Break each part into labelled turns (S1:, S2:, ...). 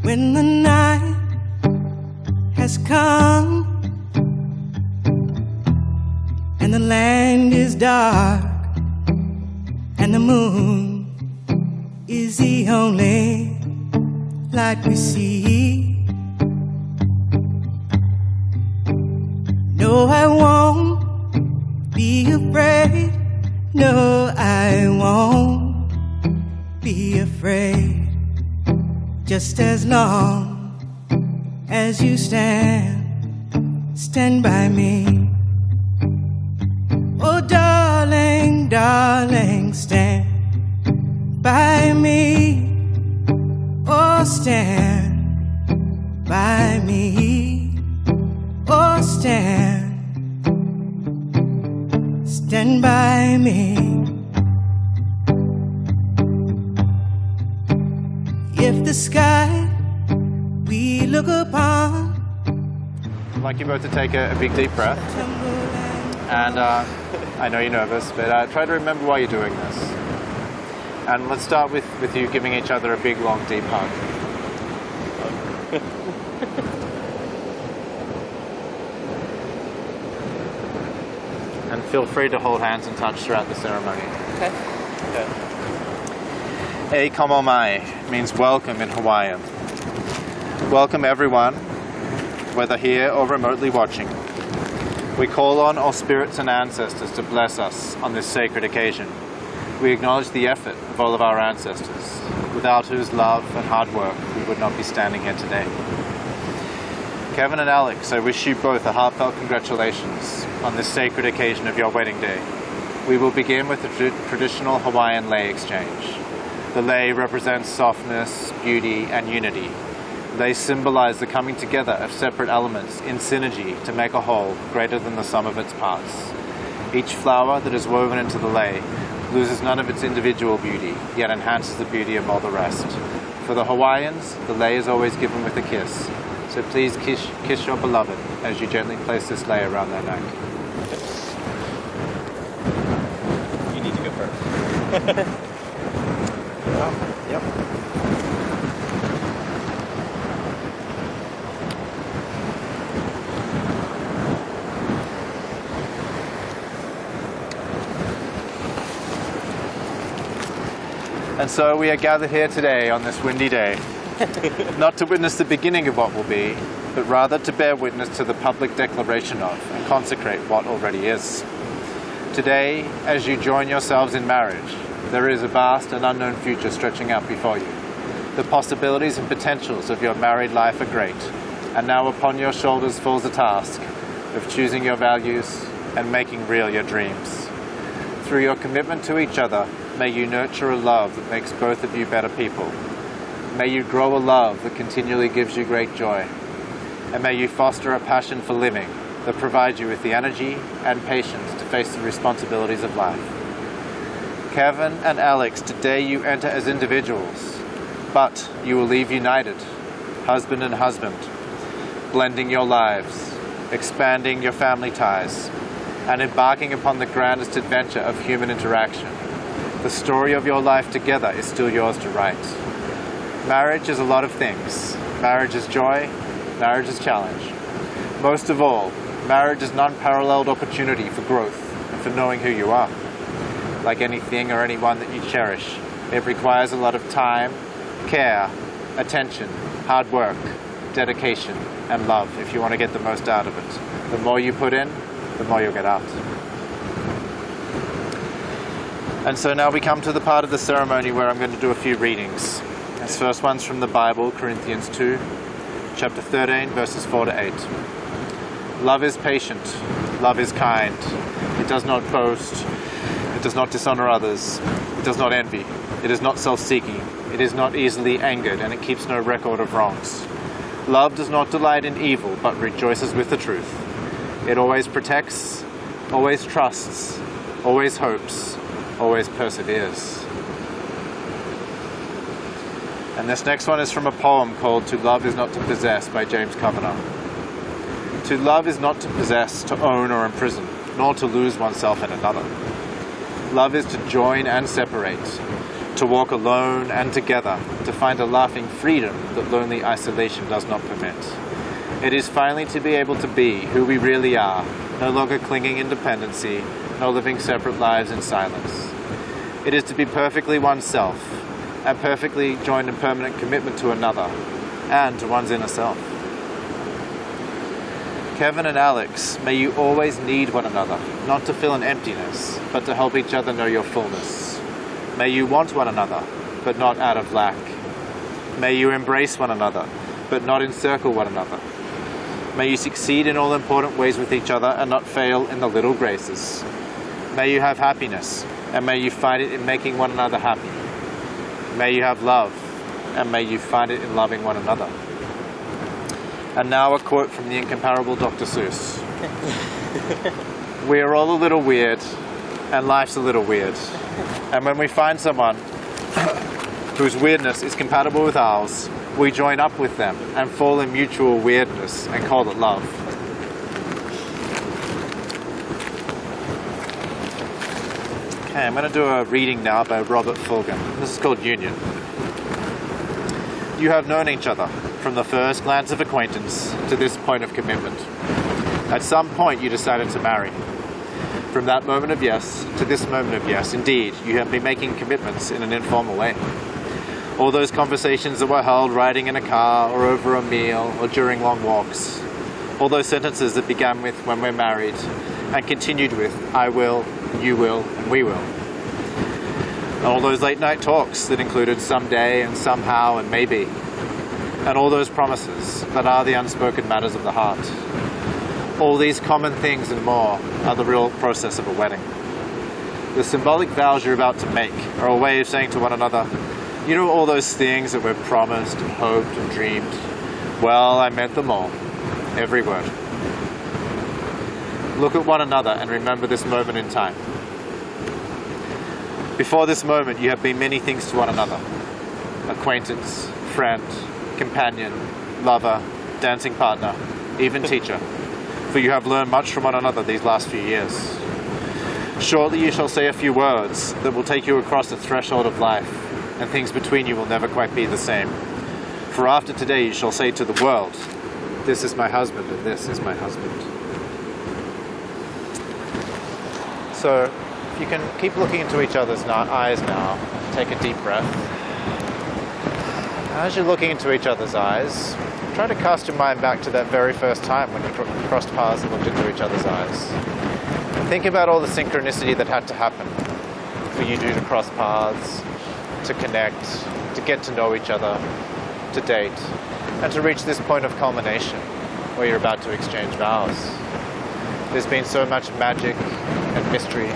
S1: When the night has come and the land is dark and the moon is the only light we see. No, I won't be afraid. No, I won't be afraid. Just as long as you stand by me. Oh, darling, darling, stand by me. Oh, stand by me. Oh, stand by me. If the sky we look upon.
S2: I'd like you both to take a big deep breath. And I know you're nervous, but try to remember why you're doing this. And let's start with you giving each other a big, long, deep hug. And feel free to hold hands and touch throughout the ceremony.
S3: Okay.
S2: E Kamo Mai means welcome in Hawaiian. Welcome everyone, whether here or remotely watching. We call on all spirits and ancestors to bless us on this sacred occasion. We acknowledge the effort of all of our ancestors, without whose love and hard work we would not be standing here today. Kevin and Alex, I wish you both a heartfelt congratulations on this sacred occasion of your wedding day. We will begin with the traditional Hawaiian lei exchange. The lei represents softness, beauty, and unity. They symbolize the coming together of separate elements in synergy to make a whole greater than the sum of its parts. Each flower that is woven into the lei loses none of its individual beauty, yet enhances the beauty of all the rest. For the Hawaiians, the lei is always given with a kiss. So please kiss your beloved as you gently place this lei around their neck.
S3: You need to go first.
S2: Yep. And so we are gathered here today on this windy day, not to witness the beginning of what will be, but rather to bear witness to the public declaration of and consecrate what already is. Today, as you join yourselves in marriage, there is a vast and unknown future stretching out before you. The possibilities and potentials of your married life are great, and now upon your shoulders falls the task of choosing your values and making real your dreams. Through your commitment to each other, may you nurture a love that makes both of you better people. May you grow a love that continually gives you great joy. And may you foster a passion for living that provides you with the energy and patience to face the responsibilities of life. Kevin and Alex, today you enter as individuals, but you will leave united, husband and husband, blending your lives, expanding your family ties, and embarking upon the grandest adventure of human interaction. The story of your life together is still yours to write. Marriage is a lot of things. Marriage is joy, marriage is challenge. Most of all, marriage is an unparalleled opportunity for growth and for knowing who you are. Like anything or anyone that you cherish, it requires a lot of time, care, attention, hard work, dedication, and love if you want to get the most out of it. The more you put in, the more you'll get out. And so now we come to the part of the ceremony where I'm going to do a few readings. This first one's from the Bible, Corinthians 2, chapter 13, verses 4 to 8. Love is patient, love is kind. It does not boast, it does not dishonor others, it does not envy, it is not self-seeking, it is not easily angered, and it keeps no record of wrongs. Love does not delight in evil, but rejoices with the truth. It always protects, always trusts, always hopes, always perseveres. And this next one is from a poem called To Love Is Not to Possess by James Kavanagh. To love is not to possess, to own or imprison, nor to lose oneself in another. Love is to join and separate, to walk alone and together, to find a laughing freedom that lonely isolation does not permit. It is finally to be able to be who we really are, no longer clinging independency, nor living separate lives in silence. It is to be perfectly oneself, and perfectly joined in permanent commitment to another, and to one's inner self. Kevin and Alex, may you always need one another, not to fill an emptiness, but to help each other know your fullness. May you want one another, but not out of lack. May you embrace one another, but not encircle one another. May you succeed in all important ways with each other and not fail in the little graces. May you have happiness, and may you find it in making one another happy. May you have love, and may you find it in loving one another. And now a quote from the incomparable Dr. Seuss. We are all a little weird, and life's a little weird. And when we find someone whose weirdness is compatible with ours, we join up with them and fall in mutual weirdness and call it love. Okay, I'm going to do a reading now by Robert Fulghum. This is called Union. You have known each other from the first glance of acquaintance to this point of commitment. At some point you decided to marry. From that moment of yes to this moment of yes, indeed, you have been making commitments in an informal way. All those conversations that were held riding in a car or over a meal or during long walks. All those sentences that began with when we're married and continued with I will, you will, and we will. And all those late night talks that included someday and somehow and maybe. And all those promises that are the unspoken matters of the heart. All these common things and more are the real process of a wedding. The symbolic vows you're about to make are a way of saying to one another, you know all those things that were promised and hoped and dreamed? Well, I meant them all. Every word. Look at one another and remember this moment in time. Before this moment, you have been many things to one another. Acquaintance, friend, companion, lover, dancing partner, even teacher. For you have learned much from one another these last few years. Shortly you shall say a few words that will take you across the threshold of life, and things between you will never quite be the same. For after today you shall say to the world, this is my husband and this is my husband. So, if you can keep looking into each other's eyes now, take a deep breath. As you're looking into each other's eyes, try to cast your mind back to that very first time when you crossed paths and looked into each other's eyes. And think about all the synchronicity that had to happen for you two to cross paths, to connect, to get to know each other, to date, and to reach this point of culmination where you're about to exchange vows. There's been so much magic and mystery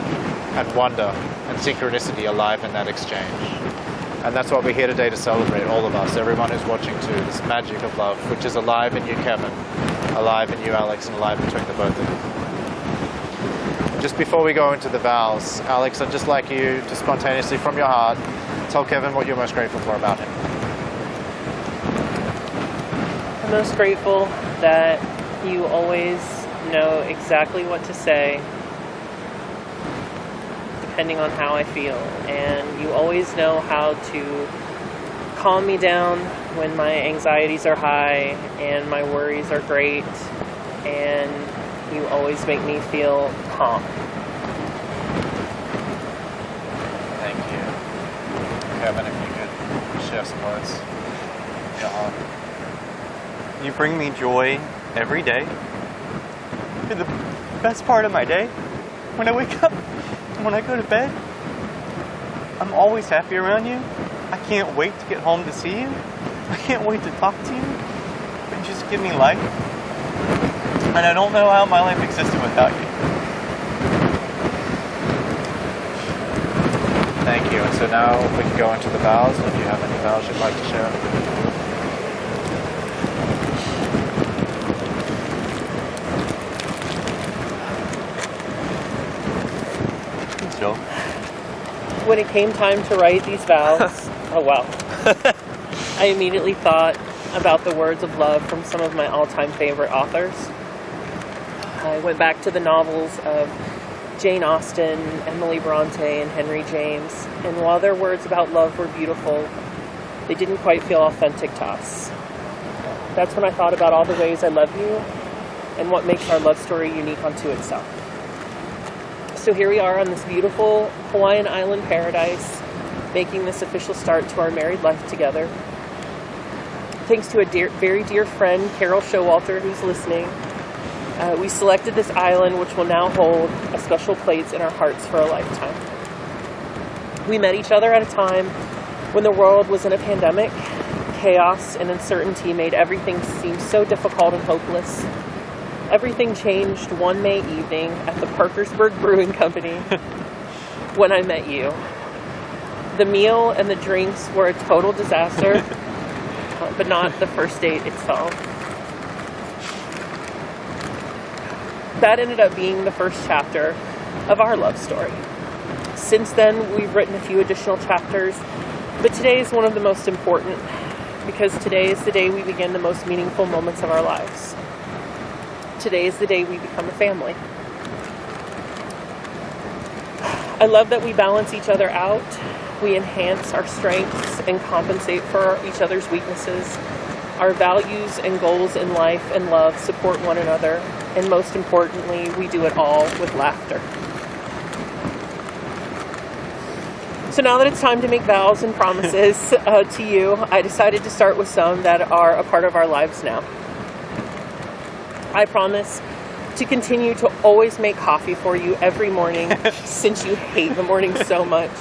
S2: and wonder and synchronicity alive in that exchange. And that's what we're here today to celebrate, all of us, everyone who's watching too, this magic of love, which is alive in you, Kevin, alive in you, Alex, and alive between the both of you. Just before we go into the vows, Alex, I'd just like you to spontaneously, from your heart, tell Kevin what you're most grateful for about him.
S4: I'm most grateful that you always know exactly what to say, depending on how I feel, and you always know how to calm me down when my anxieties are high and my worries are great, and you always make me feel calm.
S2: Thank you. Kevin, if you could share some words. Yeah.
S3: You bring me joy every day. You're the best part of my day. When I wake up, when I go to bed, I'm always happy around you. I can't wait to get home to see you. I can't wait to talk to you. You just give me life. And I don't know how my life existed without you.
S2: Thank you. And so now we can go into the vows, and if you have any vows you'd like to share.
S3: Joe?
S4: When it came time to write these vows, oh wow, I immediately thought about the words of love from some of my all-time favorite authors. I went back to the novels of Jane Austen, Emily Bronte, and Henry James. And while their words about love were beautiful, they didn't quite feel authentic to us. That's when I thought about all the ways I love you and what makes our love story unique unto itself. So here we are on this beautiful Hawaiian island paradise, making this official start to our married life together. Thanks to a very dear friend, Carol Showalter, who's listening, we selected this island, which will now hold a special place in our hearts for a lifetime. We met each other at a time when the world was in a pandemic. Chaos and uncertainty made everything seem so difficult and hopeless. Everything changed one May evening at the Parkersburg Brewing Company when I met you. The meal and the drinks were a total disaster, but not the first date itself. That ended up being the first chapter of our love story. Since then, we've written a few additional chapters, but today is one of the most important because today is the day we begin the most meaningful moments of our lives. Today is the day we become a family. I love that we balance each other out. We enhance our strengths and compensate for each other's weaknesses. Our values and goals in life and love support one another. And most importantly, we do it all with laughter. So now that it's time to make vows and promises to you, I decided to start with some that are a part of our lives now. I promise to continue to always make coffee for you every morning since you hate the morning so much.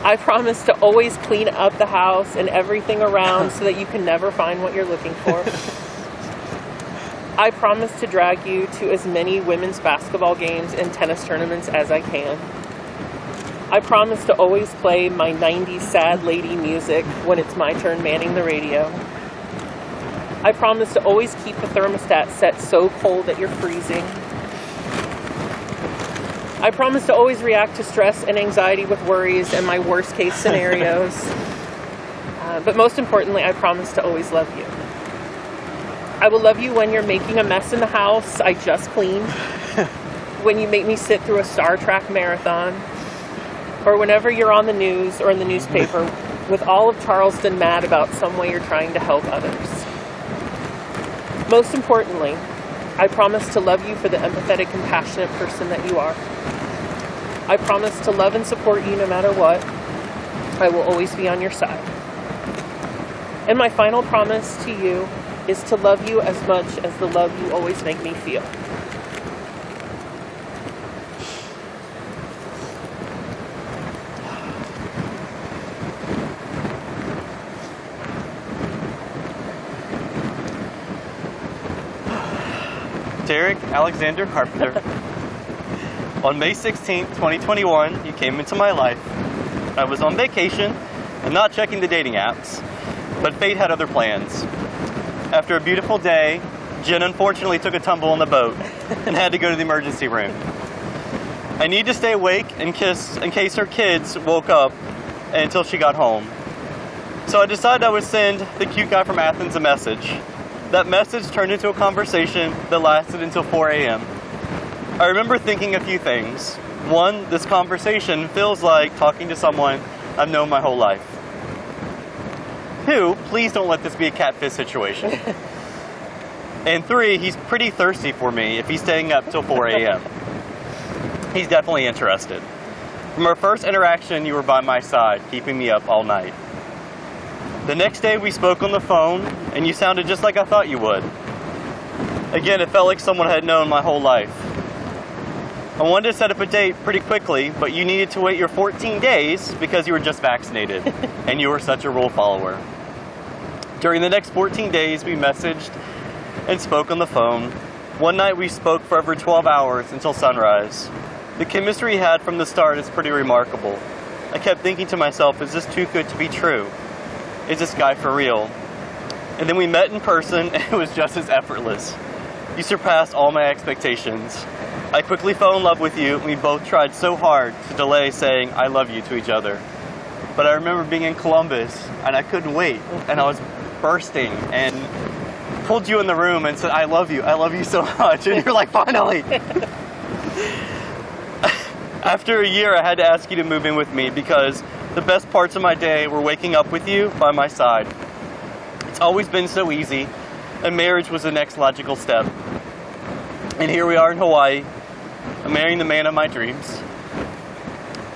S4: I promise to always clean up the house and everything around so that you can never find what you're looking for. I promise to drag you to as many women's basketball games and tennis tournaments as I can. I promise to always play my 90s sad lady music when it's my turn manning the radio. I promise to always keep the thermostat set so cold that you're freezing. I promise to always react to stress and anxiety with worries and my worst case scenarios. But most importantly, I promise to always love you. I will love you when you're making a mess in the house I just cleaned, when you make me sit through a Star Trek marathon, or whenever you're on the news or in the newspaper with all of Charleston mad about some way you're trying to help others. Most importantly, I promise to love you for the empathetic, compassionate person that you are. I promise to love and support you no matter what. I will always be on your side. And my final promise to you is to love you as much as the love you always make me feel.
S3: Derek Alexander Carpenter. On May 16th, 2021, you came into my life. I was on vacation and not checking the dating apps, but fate had other plans. After a beautiful day, Jen unfortunately took a tumble on the boat and had to go to the emergency room. I needed to stay awake in case her kids woke up until she got home. So I decided I would send the cute guy from Athens a message. That message turned into a conversation that lasted until 4 a.m. I remember thinking a few things. One, this conversation feels like talking to someone I've known my whole life. Two, please don't let this be a catfish situation. And three, he's pretty thirsty for me if he's staying up till 4 a.m. He's definitely interested. From our first interaction, you were by my side, keeping me up all night. The next day we spoke on the phone, and you sounded just like I thought you would. Again, it felt like someone I had known my whole life. I wanted to set up a date pretty quickly, but you needed to wait your 14 days because you were just vaccinated, and you were such a rule follower. During the next 14 days, we messaged and spoke on the phone. One night we spoke for over 12 hours until sunrise. The chemistry we had from the start is pretty remarkable. I kept thinking to myself, is this too good to be true? Is this guy for real? And then we met in person, and it was just as effortless. You surpassed all my expectations. I quickly fell in love with you, and we both tried so hard to delay saying I love you to each other. But I remember being in Columbus, and I couldn't wait, and I was bursting, and pulled you in the room and said, I love you so much, and you're like, finally! After a year, I had to ask you to move in with me because the best parts of my day were waking up with you by my side. It's always been so easy, and marriage was the next logical step. And here we are in Hawaii. I'm marrying the man of my dreams.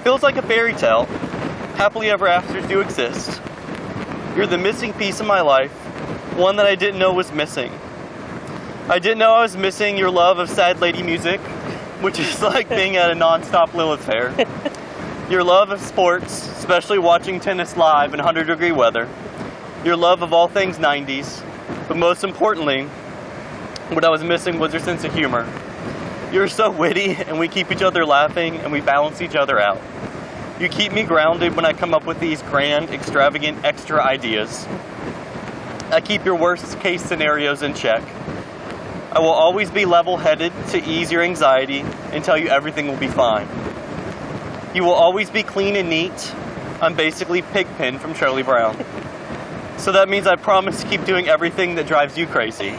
S3: Feels like a fairy tale. Happily ever afters do exist. You're the missing piece of my life, one that I didn't know was missing. I didn't know I was missing your love of sad lady music, which is like being at a non-stop Lilith fair. Your love of sports, especially watching tennis live in 100-degree weather. Your love of all things 90s. But most importantly, what I was missing was your sense of humor. You're so witty, and we keep each other laughing, and we balance each other out. You keep me grounded when I come up with these grand, extravagant, extra ideas. I keep your worst case scenarios in check. I will always be level-headed to ease your anxiety and tell you everything will be fine. You will always be clean and neat. I'm basically Pigpen from Charlie Brown. So that means I promise to keep doing everything that drives you crazy.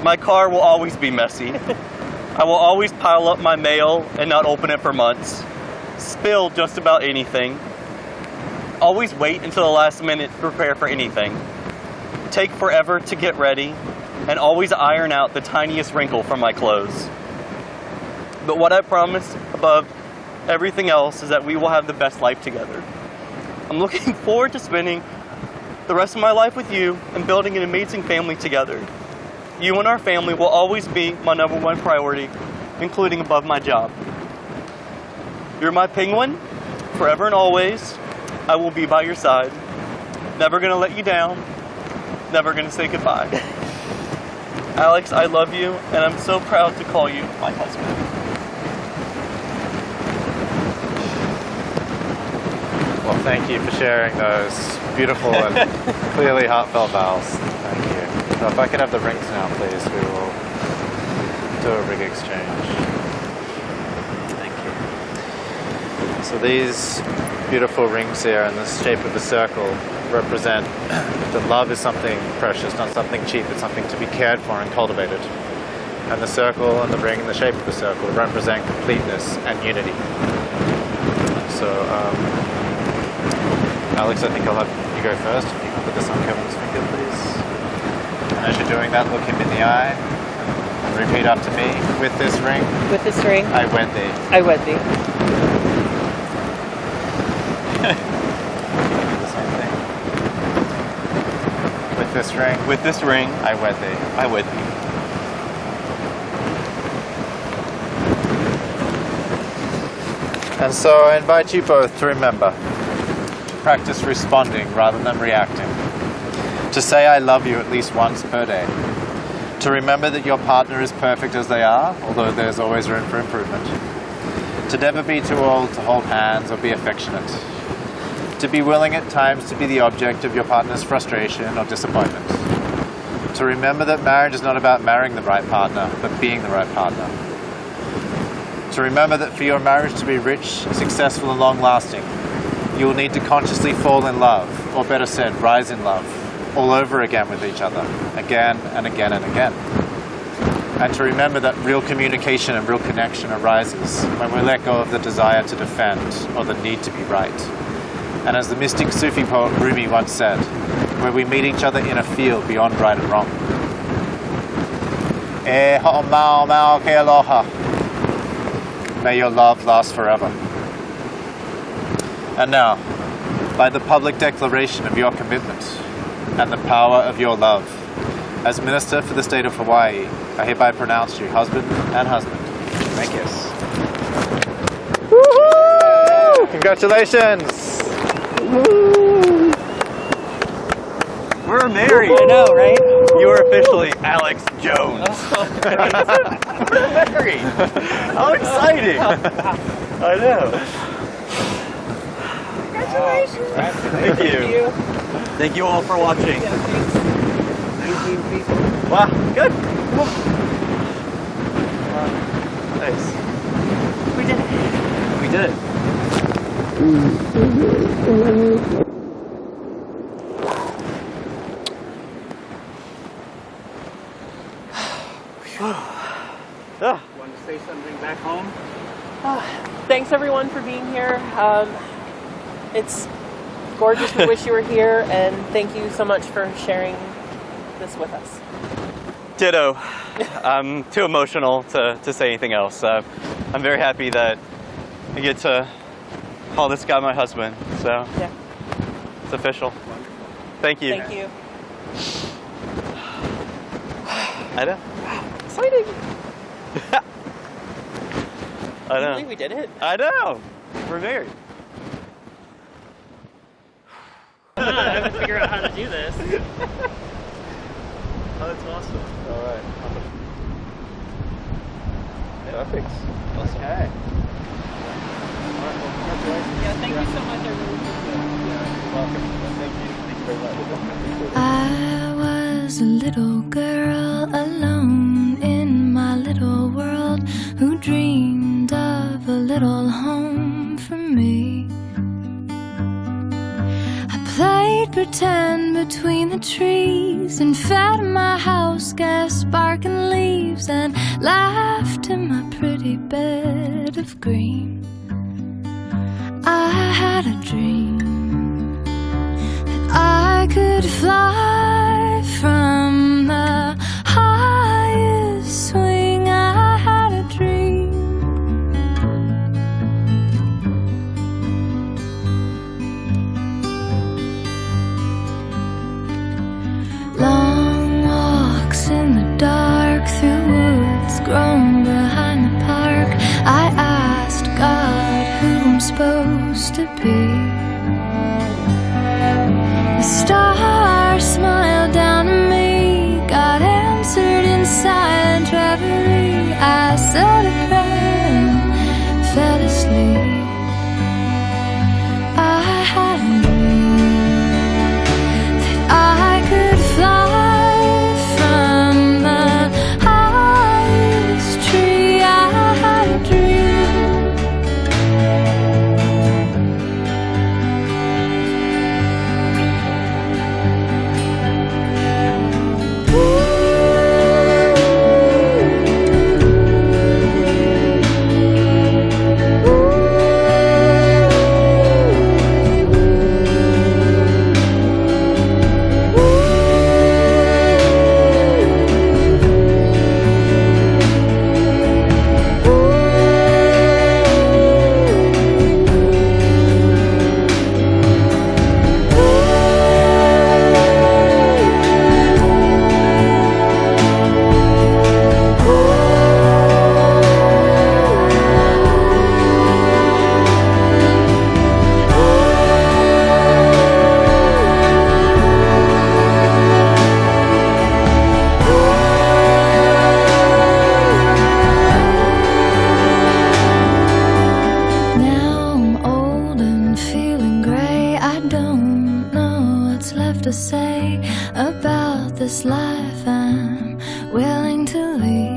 S3: My car will always be messy. I will always pile up my mail and not open it for months. Spill just about anything. Always wait until the last minute to prepare for anything. Take forever to get ready, and always iron out the tiniest wrinkle from my clothes. But what I promise above everything else is that we will have the best life together. I'm looking forward to spending the rest of my life with you and building an amazing family together. You and our family will always be my number one priority, including above my job. You're my penguin, forever and always. I will be by your side. Never gonna let you down. Never gonna say goodbye. Alex, I love you, and I'm so proud to call you my husband.
S2: Well, thank you for sharing those beautiful and clearly heartfelt vows. Thank you. So if I could have the rings now, please, we will do a ring exchange. Thank you. So these beautiful rings here in the shape of a circle represent that love is something precious, not something cheap. It's something to be cared for and cultivated. And the circle and the ring in the shape of the circle represent completeness and unity. So, Alex, I think I'll have you go first. If you can put this on Kevin's finger, please. And as you're doing that, look him in the eye and repeat after me. With this ring, I wed thee.
S4: I wed thee.
S2: You can do the same thing. With this ring, I wed thee.
S3: I wed thee.
S2: And so I invite you both to remember to practice responding rather than reacting. To say I love you at least once per day. To remember that your partner is perfect as they are, although there's always room for improvement. To never be too old to hold hands or be affectionate. To be willing at times to be the object of your partner's frustration or disappointment. To remember that marriage is not about marrying the right partner, but being the right partner. To remember that for your marriage to be rich, successful and long-lasting, you will need to consciously fall in love, or better said, rise in love, all over again with each other, again and again and again. And to remember that real communication and real connection arises when we let go of the desire to defend or the need to be right. And as the mystic Sufi poet Rumi once said, where we meet each other in a field beyond right and wrong. E ho'o mau mau ke aloha. May your love last forever. And now, by the public declaration of your commitment and the power of your love, as Minister for the State of Hawaii, I hereby pronounce you husband and husband. Thank you. Woohoo! Congratulations!
S3: We're married.
S4: I know, right?
S3: You are officially Alex Jones. We're married. How exciting! I know.
S4: Congratulations.
S3: Thank you. Thank you all for watching.
S4: Thank you, people.
S3: Wow, good. Nice.
S4: We did it.
S3: We did it.
S5: Want to say something back home?
S4: Thanks everyone for being here. It's gorgeous. We wish you were here, and thank you so much for sharing this with us.
S3: Ditto. I'm too emotional to say anything else. I'm very happy that I get to call this guy my husband. So
S4: Yeah.
S3: it's official. Thank you.
S4: Thank you.
S3: I know.
S4: Exciting.
S3: I
S4: Can you
S3: know.
S4: believe we did it?
S3: I know. We're married.
S4: I have to figure out how to do this.
S3: Oh, that's awesome. All right. Perfect. Awesome. Okay. All right, well, congratulations.
S4: Yeah, thank you so much. I really appreciate it.
S3: You're welcome. Thank you. Thank you very much.
S5: I was a little girl alone in my little world who dreamed of a little home for me. I played pretend between the trees and fed my house gas sparking leaves and laughed in my pretty bed of green. I had a dream that I could fly from the highest swing. I had a dream. Long walks in the dark through woods grown behind the park. I asked God who I'm supposed to be. The stars smiled down at me. God answered in silent reverie. I said a prayer and fell asleep. I had a dream that I could fly from the highest tree. I had a dream. Now I'm old and feeling gray. I don't know what's left to say about this life I'm willing to lead.